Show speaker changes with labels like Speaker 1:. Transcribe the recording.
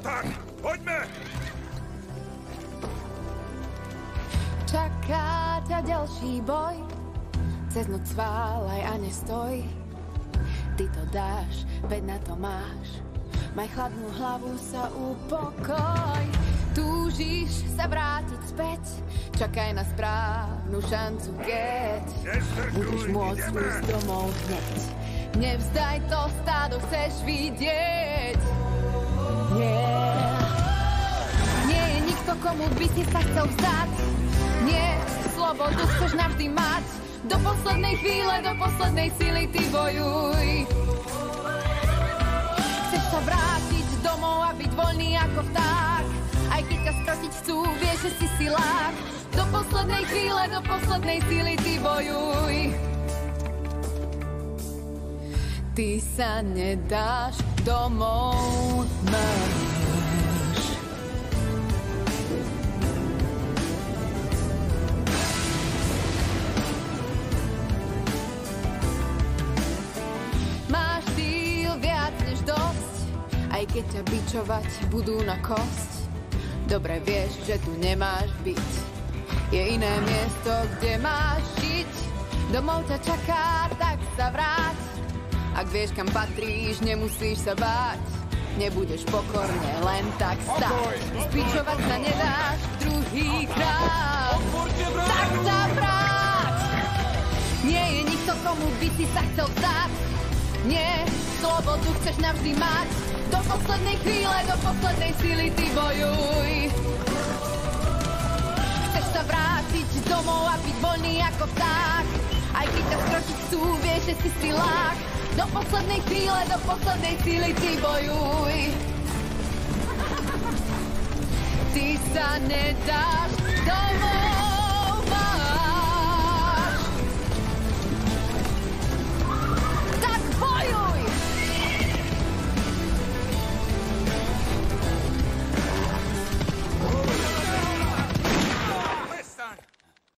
Speaker 1: tak, poďme!
Speaker 2: Čaká ťa ďalší boj, cez noc sváľaj a nestoj. Ty to dáš, veď na to máš, maj chladnú hlavu, sa upokoj. Túžiš sa vrátiť späť, čakaj na správnu šancu, keď budeš môcť ísť domov hneď. Nevzdaj to stádo, chceš vidieť. Nie je nikto, komu by si sa chcel vzdať. Nie, slobodu chceš navždy mať. Do poslednej chvíle, do poslednej síly ty bojuj. Chceš sa vrátiť domov a byť voľný ako vták. Aj keď ťa skrotiť chcú, vieš, že si silák. Do poslednej chvíle, do poslednej síly ty bojuj. Ty sa nedáš, domov máš. Máš síl viac než dosť, aj keď ťa bičovať budú na kosť. Dobre vieš, že tu nemáš byť, je iné miesto, kde máš žiť. Domov ťa čaká, tak sa vráť. Ak vieš, kam patríš, nemusíš sa báť. Nebudeš pokorne len tak stáť. Zbičovať sa nedáš druhýkrát. Tak sa vráť. Nie je nikto, komu by si sa chcel vzdať. Nie, slobodu chceš navždy mať. Do poslednej chvíle, do poslednej síly ty bojuj. Chceš sa vrátiť domov a byť voľný ako vták. Aj keď ťa skročiť chcú, vieš, že si silák. Do poslednej chvíle, do poslednej síly ty bojuj. Ty sa nedáš domov.